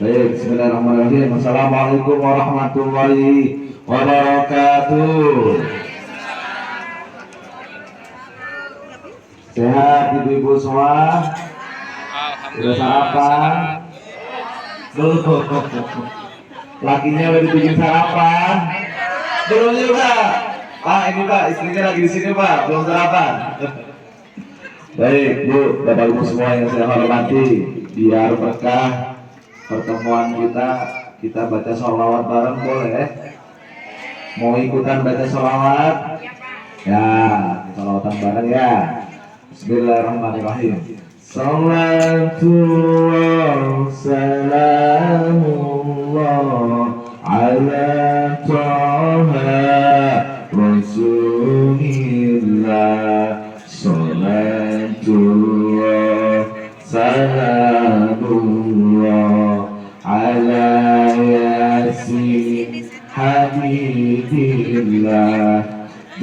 Baik, bismillahirrahmanirrahim. Assalamualaikum warahmatullahi wabarakatuh. Sehat ibu-ibu semua? Sudah sarapan? Belum. Lakinya udah dibikin sarapan? Belum juga. Pak, ini Pak, istrinya lagi di sini Pak, belum sarapan. Baik, Bu, Bapak Ibu semua yang saya hormati, biar berkah pertemuan kita baca sholawat bareng boleh? Mau ikutan baca sholawat? Ya, sholawatan bareng ya. Bismillahirrahmanirrahim. Salatullah salamullah ala Taha Rasulillah. Salatullah salamullah ala Yasin Habibillah.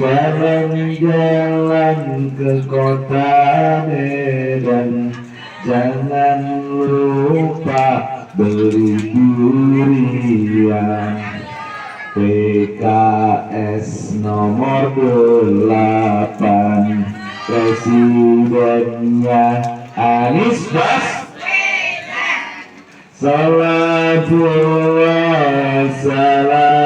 Jalan-jalan ke kota Medan, jangan lupa beli durian. PKS nomor 8, presidennya Anies Baswedan. Salatullah salamullah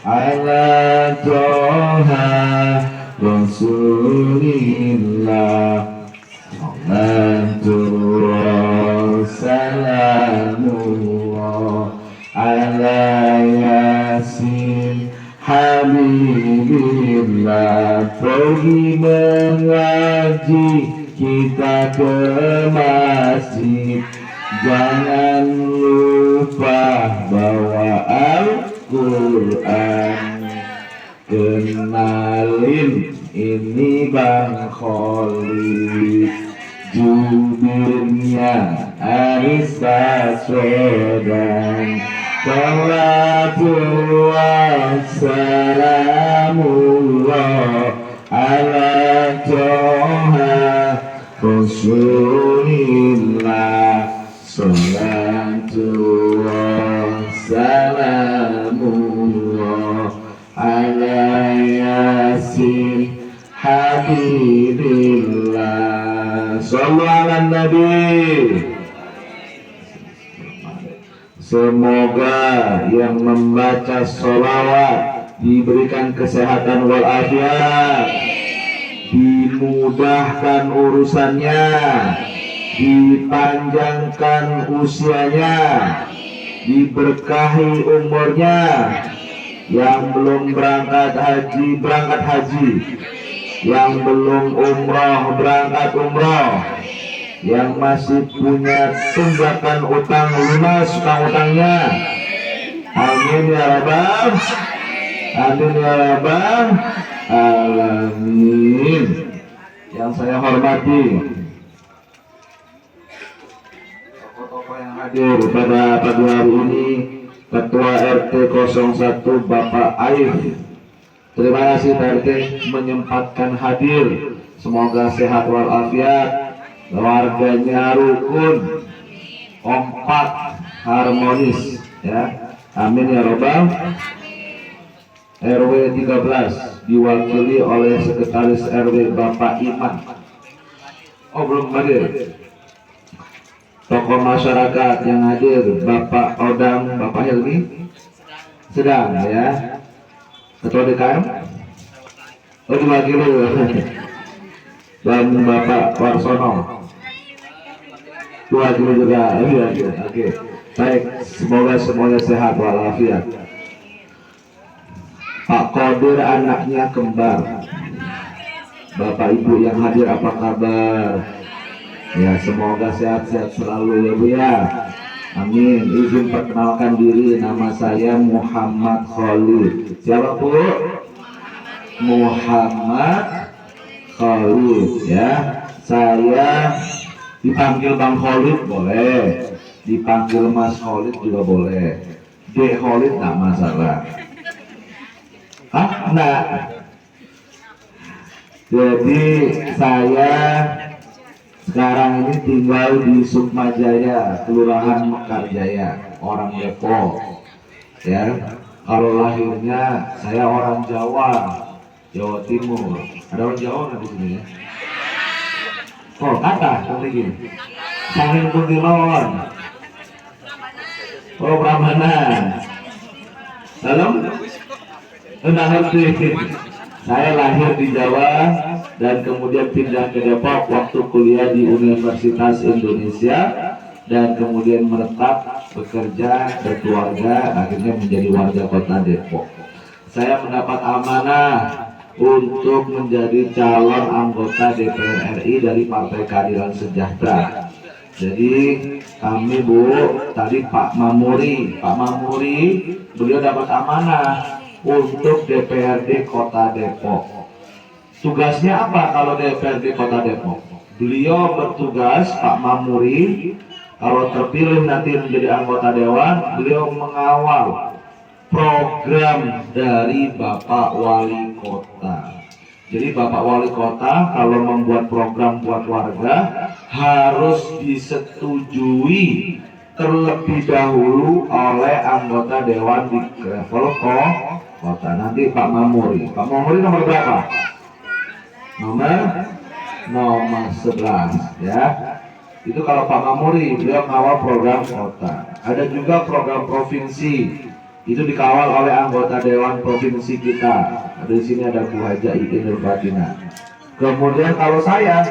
ala Taha Rasulillah. Salatullah salamullah ala Yasin Habibillah. Pergi mengaji kita ke masjid, jangan lupa bawa Al-Quran. Kenalin, ini Bang Khalid, jubirnya Anies Baswedan. Salatullah salamullah ala Taha Rasulillah. Salatullah salamullah ala Yasin Habibillah. Shallu ala Nabi. Semoga yang membaca sholawat diberikan kesehatan walafiat, dimudahkan urusannya, dipanjangkan usianya, diberkahi umurnya. Yang belum berangkat haji berangkat haji, yang belum umroh berangkat umroh, yang masih punya tunggakan utang lunas utang-utangnya. Amin ya rabbal, amin ya rabbal alamin. Yang saya hormati tokoh-tokoh yang hadir pada pagi hari ini, Ketua RT 01 Bapak Aif. Terima kasih Pak RT menyempatkan hadir. Semoga sehat walafiat, warganya rukun, kompak, harmonis ya. Amin ya robbal. RW 13 diwakili oleh Sekretaris RW Bapak Iman. Oh belum hadir. Tokoh masyarakat yang hadir Bapak Odang, Bapak Helmi sedang ya. Ketua DKM oh diwakili dan Bapak Warsono diwakili juga. Oke. Baik, semoga semuanya sehat walafiat. Pak Qadir anaknya kembar. Bapak Ibu yang hadir apa kabar? Ya, semoga sehat-sehat selalu ya Bu ya. Amin. Izin perkenalkan diri, nama saya Muhammad Khalid. Siapa Bu? Muhammad Khalid ya. Saya dipanggil Bang Khalid boleh, dipanggil Mas Khalid juga boleh. Dek Khalid tak masalah. Ah, enggak. Jadi saya Sekarang ini tinggal di Sukmajaya, Kelurahan Mekarjaya, orang Depok. Ya, kalau lahirnya saya orang Jawa, Jawa Timur. Ada orang Jawa nggak di sini ya? Oh, kata seperti gini. Sangin Kuntilon. Oh, Prambanan. Lalu, enggak ngerti. Saya lahir di Jawa dan kemudian pindah ke Depok waktu kuliah di Universitas Indonesia dan kemudian menetap, bekerja, berkeluarga, akhirnya menjadi warga kota Depok. Saya mendapat amanah untuk menjadi calon anggota DPR RI dari Partai Keadilan Sejahtera. Jadi kami Bu, tadi Pak Mamuri, beliau dapat amanah untuk DPRD Kota Depok. Tugasnya apa kalau DPRD Kota Depok? Beliau bertugas, Pak Mamuri, kalau terpilih nanti menjadi anggota dewan, beliau mengawal program dari Bapak Wali Kota. Jadi Bapak Wali Kota kalau membuat program buat warga harus disetujui terlebih dahulu oleh anggota dewan di level kota. Nanti Pak Mamuri nomor berapa? Nomor 11 ya. Itu kalau Pak Mamuri, beliau mengawal program kota. Ada juga program provinsi, itu dikawal oleh anggota dewan provinsi kita. Di sini ada Bu Haja Iin Nurbatina. Kemudian kalau saya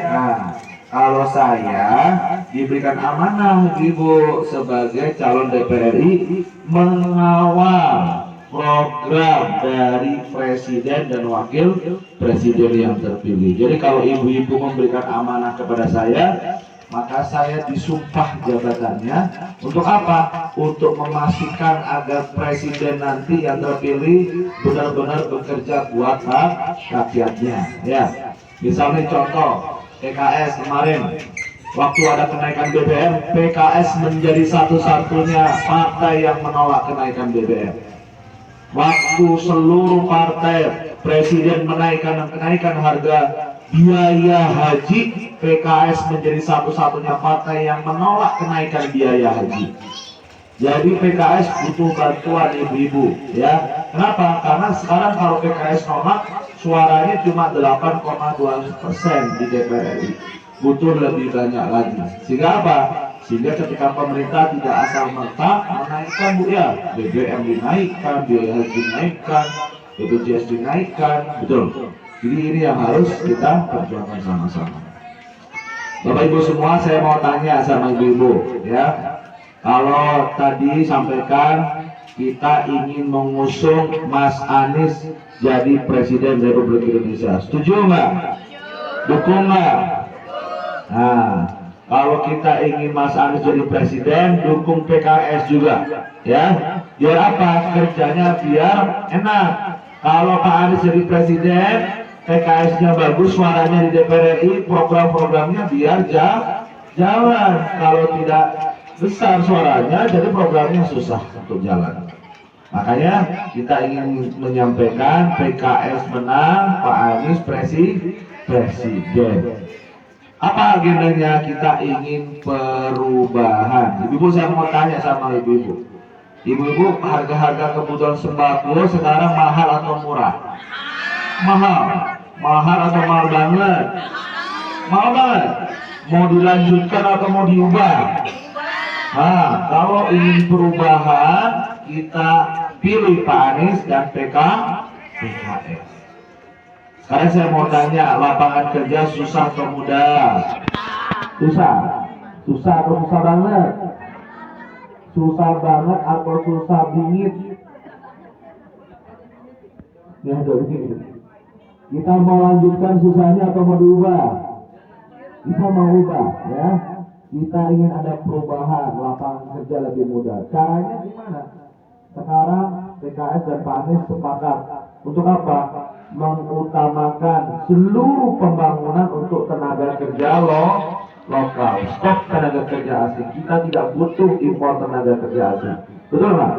diberikan amanah Ibu sebagai calon DPR RI mengawal program dari presiden dan wakil presiden yang terpilih. Jadi kalau ibu-ibu memberikan amanah kepada saya, maka saya disumpah jabatannya untuk apa? Untuk memastikan agar presiden nanti yang terpilih benar-benar bekerja buat rakyatnya. Ya, misalnya contoh PKS kemarin waktu ada kenaikan BBM, PKS menjadi satu-satunya partai yang menolak kenaikan BBM. Waktu seluruh partai presiden menaikkan harga biaya haji, PKS menjadi satu-satunya partai yang menolak kenaikan biaya haji. Jadi PKS butuh bantuan ibu-ibu ya. Kenapa? Karena sekarang kalau PKS nolak, suaranya cuma 8,2% di DPR RI. Butuh lebih banyak lagi. Sehingga apa? Sehingga ketika pemerintah tidak asal merta menaikkan Bu ya, BBM dinaikkan, biaya haji dinaikkan, BPJS dinaikkan, betul. Jadi ini yang harus kita perjuangkan sama-sama. Bapak Ibu semua, saya mau tanya sama ibu-ibu ya. Kalau tadi sampaikan kita ingin mengusung Mas Anies jadi Presiden Republik Indonesia, setuju nggak? Dukung nggak? Nah, kalau kita ingin Mas Anies jadi Presiden, dukung PKS juga ya. Biar apa? Kerjanya biar enak. Kalau Pak Anies jadi Presiden, PKS-nya bagus, suaranya di DPR RI, program-programnya biar jalan. Kalau tidak besar suaranya, jadi programnya susah untuk jalan. Makanya kita ingin menyampaikan PKS menang, Pak Anies presiden. Apa agendanya? Kita ingin perubahan. Ibu-ibu, saya mau tanya sama ibu-ibu. Ibu-ibu, harga-harga kebutuhan sembako sekarang mahal atau murah? Mahal atau mahal banget? Mahal banget. Mau dilanjutkan atau mau diubah? Nah, kalau ingin perubahan, kita pilih Pak Anies dan PKS. Sekarang saya mau tanya, lapangan kerja susah atau mudah? Susah atau susah banget? Susah banget atau susah bingit? Ya, begini. Kita mau lanjutkan susahnya atau mau diubah? Kita mau ubah, ya. Kita ingin ada perubahan, lapangan kerja lebih mudah. Caranya gimana? Sekarang PKS dan Pak Anies sepakat untuk apa? Mengutamakan seluruh pembangunan untuk tenaga kerja lokal. Stop tenaga kerja asing. Kita tidak butuh impor tenaga kerja asing. Betul nggak?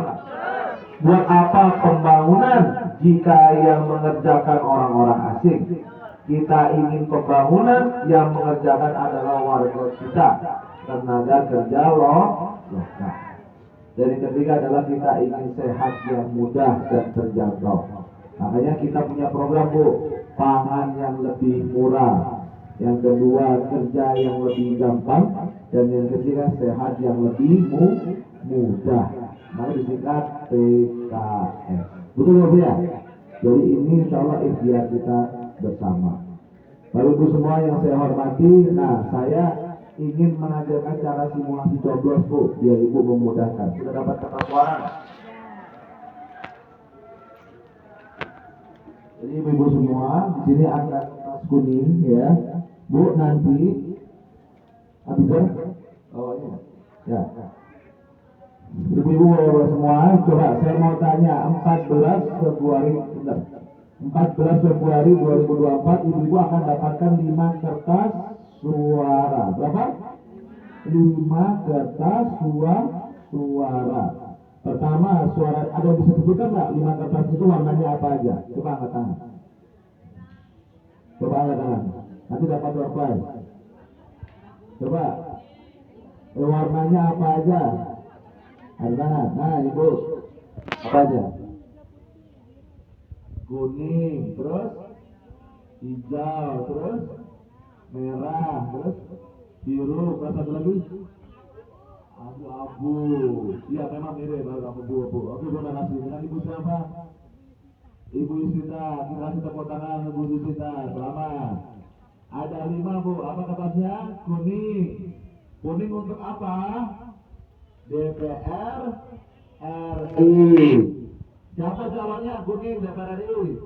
Buat apa pembangunan jika yang mengerjakan orang-orang asing? Kita ingin pembangunan, yang mengerjakan adalah warga kita, tenaga kerja lokal. Dan yang ketiga adalah kita ingin sehat yang mudah dan terjangkau. Makanya kita punya program, Bu, pangan yang lebih murah. Yang kedua, kerja yang lebih gampang. Dan yang ketiga, sehat yang lebih mudah. Maka disingkat PKS. Betul ya? Jadi ini insya Allah ikhtiar kita bersama. Bapak Ibu semua yang saya hormati, saya ingin mengajarkan cara simulasi coblos, Bu, biar Ibu memudahkan. Sudah dapat kertas suara? Jadi Ibu semua, di sini ada kertas kuning ya. Bu, nanti bisa? Oh iya. Ya. Ibu-ibu semua, coba saya mau tanya, 14 Februari 2024 ibu-ibu akan dapatkan 5 kertas suara. Berapa? 5 kertas suara. Pertama, suara, ada yang bisa sebutkan nggak 5 kertas itu warnanya apa aja? Coba angkat tangan. Nanti dapat door prize. Coba, warnanya apa aja? Ada tangan. Nah, Ibu, apa aja? Kuning, terus hijau, terus merah, terus biru, satu lagi abu-abu. Iya, memang mirip abu-abu. Oke, terima kasih. Dengan Ibu siapa? Ibu Isita. Kita kasih tepuk tangan Ibu Isita. Selamat. Ada 5, Bu. Apa kertasnya? Kuning. Kuning untuk apa? DPR RI. Siapa calonnya kuning DPR RI?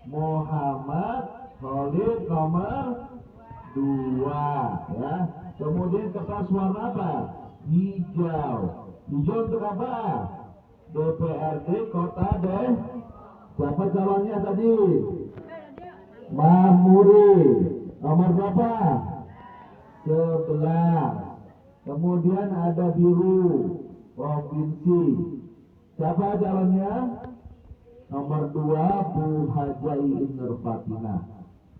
Muhammad Khalid nomor 2 ya. Kemudian kertas warna apa? Hijau. Hijau untuk apa? DPRD Kota deh. Siapa calonnya tadi? Mahmuri nomor berapa? 11. Kemudian ada biru provinsi. Siapa calonnya? Nomor 2 Bu Hajai Nurfatina.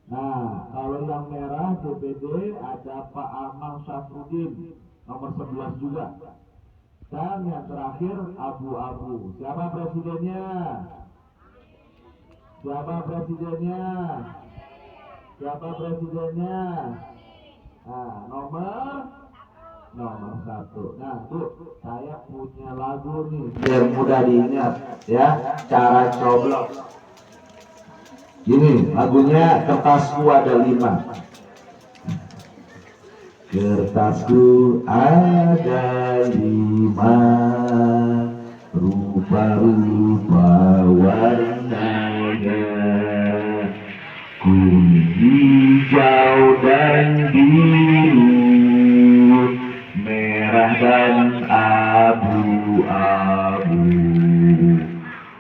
Nah, kalau yang merah DPD ada Pak Amang Syafruddin nomor 11 juga. Dan yang terakhir abu-abu. Siapa presidennya? Nah, nomor 1. Nah, Bu, saya punya lagu nih biar mudah diingat ya, cara coblos. Ini lagunya kertasku ada 5. Kertasku ada 5, rupa-rupa warnanya, kuning, hijau dan biru, merah dan abu-abu.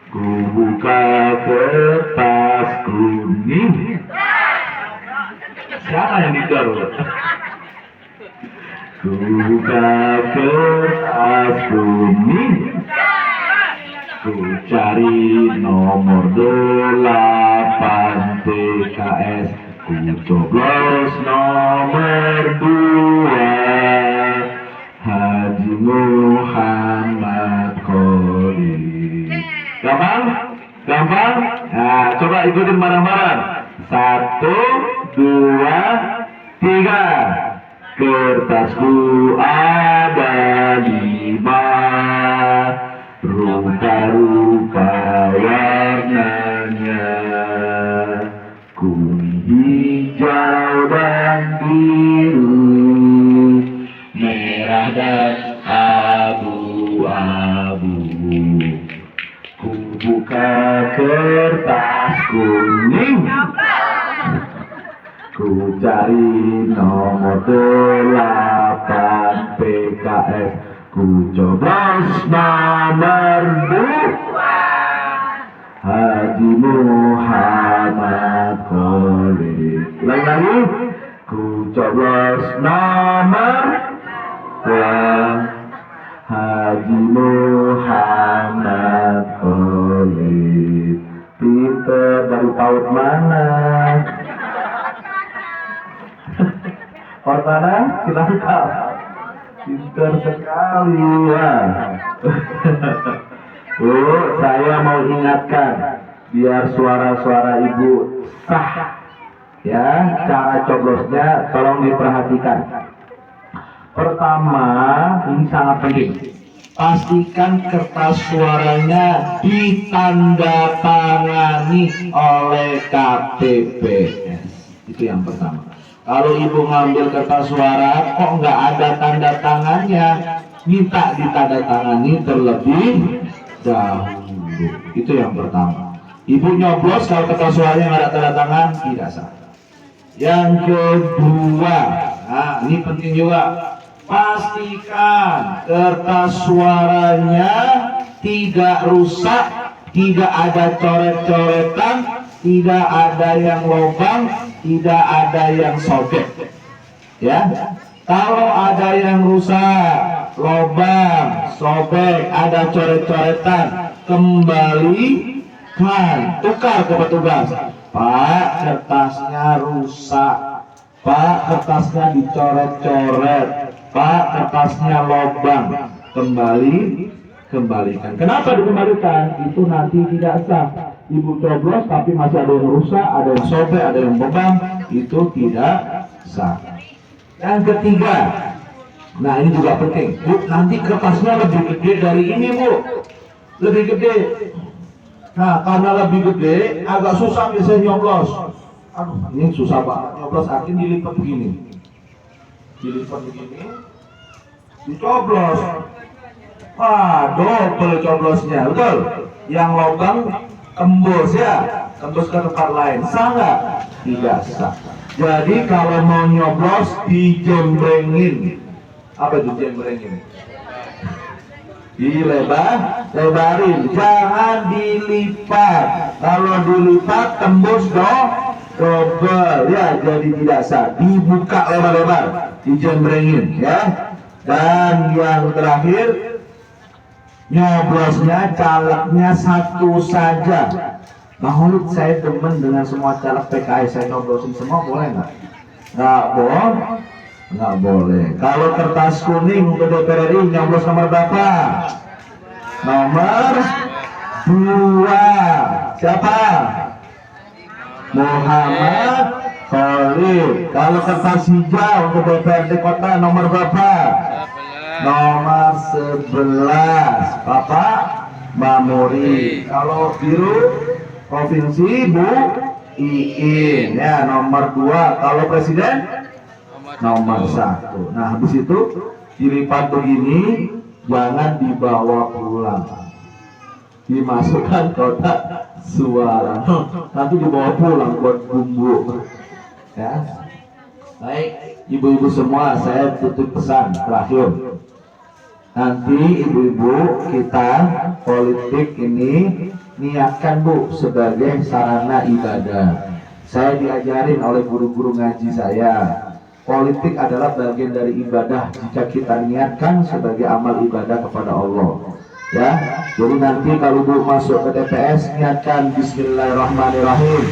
Ku buka kertas kuning. Siapa yang ditaruh? Ku buka kertas kuning. Ku cari nomor 8 PKS. Ku coblos nomor 2 Haji Muhammad Khalid. Gampang? Nah, coba ikutin bareng-bareng. 1, 2, 3. Kertasku ada 5, rupa-rupa warnanya, kuning, hijau dan biru, merah dan abu-abu. Ku buka kertas kuning, ku cari nomor 8 PKS, ku coblos nomor 2 Haji Muhammad Khalid. Lagi, ku coblos nomor 2 Haji Muhammad Khalid. Pinter dari di PAUD mana? PAUD mana? Cilangkap. Pintar sekali ya. Bu, saya mau ingatkan biar suara-suara ibu sah ya, cara coblosnya tolong diperhatikan. Pertama, ini sangat penting, pastikan kertas suaranya ditandatangani oleh KPPS. Itu yang pertama. Kalau ibu ngambil kertas suara kok nggak ada tanda tangannya, minta ditandatangani terlebih dahulu. Itu yang pertama. Ibu nyoblos kalau kertas suaranya nggak ada tanda tangan, tidak sah. Yang kedua, nah ini penting juga, pastikan kertas suaranya tidak rusak, tidak ada coret-coretan, tidak ada yang lubang, tidak ada yang sobek. Ya, kalau ada yang rusak, lubang, sobek, ada coret-coretan, kembalikan, tukar ke petugas. Pak, kertasnya rusak. Pak, kertasnya dicoret-coret. Pak, kertasnya lubang. Kembalikan. Kenapa dikembalikan? Itu nanti tidak sah. Ibu coblos tapi masih ada yang rusak, ada yang sobek, ada yang lubang, itu tidak sah. Yang ketiga, nah ini juga penting, Bu, nanti kertasnya lebih gede dari ini, Bu. Lebih gede. Nah, karena lebih gede, agak susah bisa nyoblos. Aduh, ini susah banget nyoblos, akhirnya dilipat begini. Dilipat begini, dicoblos. Double coblosnya, betul? Yang lubang tembus ya, tembus ke tempat lain. Sah nggak? Tidak sah. Jadi kalau mau nyoblos, dijembrengin. Apa itu jembrengin? Dilebarin, jangan dilipat. Kalau dilipat tembus double ya, jadi tidak sah. Dibuka lebar-lebar, dijembrengin ya. Dan yang terakhir, nyoblosnya calegnya satu saja. Mahmud, saya demen dengan semua caleg PKS, saya nyoblosin semua, boleh nggak? Nggak boleh. Kalau kertas kuning untuk DPR RI nyoblos nomor berapa? Nomor 2. Siapa? Muhammad Khalid. Kalau kertas hijau untuk DPRD kota nomor berapa? Nomor 11. Bapak Mamuri. Kalau biru provinsi Bu Iin ya, nomor 2. Kalau presiden nomor 1. Nah, habis itu dilipat begini, jangan dibawa pulang, dimasukkan kotak suara, nanti dibawa pulang buat bumbu ya. Baik, ibu-ibu semua, saya tutup pesan terakhir. Nanti ibu-ibu kita politik ini niatkan, Bu, sebagai sarana ibadah. Saya diajarin oleh guru-guru ngaji saya, politik adalah bagian dari ibadah jika kita niatkan sebagai amal ibadah kepada Allah. Ya, jadi nanti kalau Bu masuk ke TPS, niatkan Bismillahirrahmanirrahim.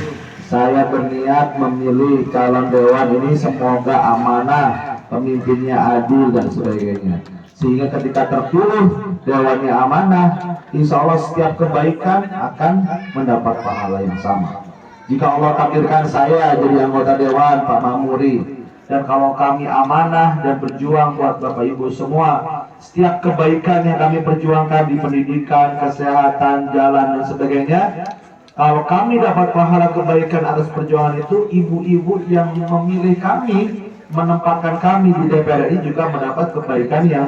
Saya berniat memilih calon dewan ini semoga amanah, pemimpinnya adil dan sebagainya. Sehingga ketika terpilih dewannya amanah, insya Allah setiap kebaikan akan mendapat pahala yang sama. Jika Allah takdirkan saya jadi anggota dewan, Pak Mamuri, dan kalau kami amanah dan berjuang buat Bapak Ibu semua, setiap kebaikan yang kami perjuangkan di pendidikan, kesehatan, jalan dan sebagainya, kalau kami dapat pahala kebaikan atas perjuangan itu, ibu-ibu yang memilih kami, menempatkan kami di DPR RI juga mendapat kebaikan yang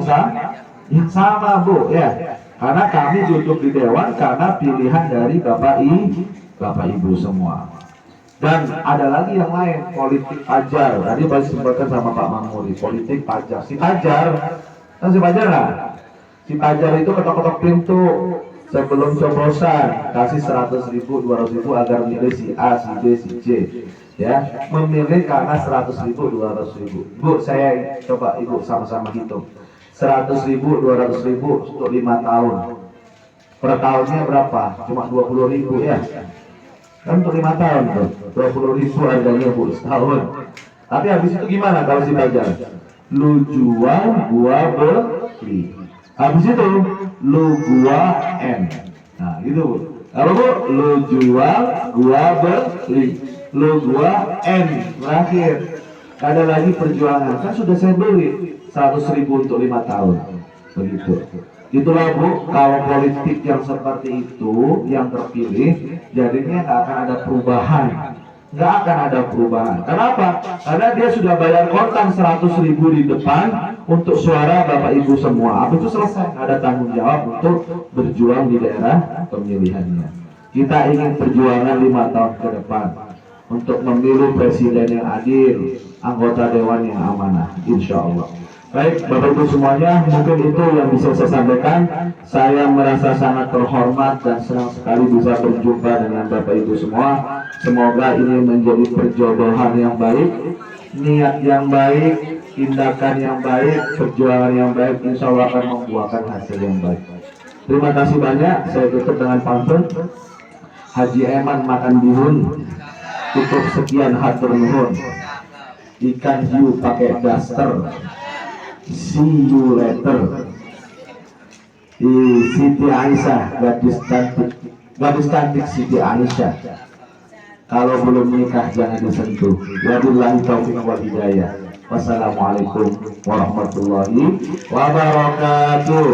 sama, Bu ya. Karena kami duduk di dewan karena pilihan dari Bapak Ibu semua. Dan ada lagi yang lain, politik pajar. Tadi pasti disebutkan sama Pak Mamuri, politik pajar. Si pajar, kan si pajar lah. Si pajar itu ketok-ketok pintu sebelum coblosan, kasih 100.000, 200.000 agar milih si A, si B, si C. Ya, memilih karena 100.000, 200.000. Bu, saya coba ibu sama-sama hitung. 100.000, 200.000 untuk 5 tahun. Per tahunnya berapa? Cuma 20.000 ya. Kan untuk 5 tahun tuh, 20.000 harganya Bu setahun. Tapi habis itu gimana kalau si Fajar? Lu jual, gua beli. Habis itu lu gua M. Nah gitu Bu. Kalau Bu, lu jual, gua beli. Lu gua M. Berakhir. Ada lagi perjuangan. Kan sudah saya beli 100.000 untuk 5 tahun. Begitu. Itulah Bu, kalau politik yang seperti itu yang terpilih, jadinya nggak akan ada perubahan. Nggak akan ada perubahan. Kenapa? Karena dia sudah bayar kontan 100.000 di depan untuk suara Bapak Ibu semua. Habis itu selesai, ada tanggung jawab untuk berjuang di daerah pemilihannya. Kita ingin perjuangan 5 tahun ke depan untuk memilih presiden yang adil, anggota dewan yang amanah, insya Allah. Baik Bapak Ibu semuanya, mungkin itu yang bisa saya sampaikan. Saya merasa sangat terhormat dan senang sekali bisa berjumpa dengan Bapak Ibu semua. Semoga ini menjadi perjodohan yang baik, niat yang baik, tindakan yang baik, perjuangan yang baik, insya Allah akan membuahkan hasil yang baik. Terima kasih banyak. Saya tutup dengan pantun Haji Eman makan bihun, tutup sekian hatur nuhun. Ikan hiu pakai daster, see you later. Siti Aisyah, gadis cantik Siti Aisyah. Kalau belum nikah jangan disentuh. Wabillahi taufiq wal hidayah. Wassalamualaikum warahmatullahi wabarakatuh.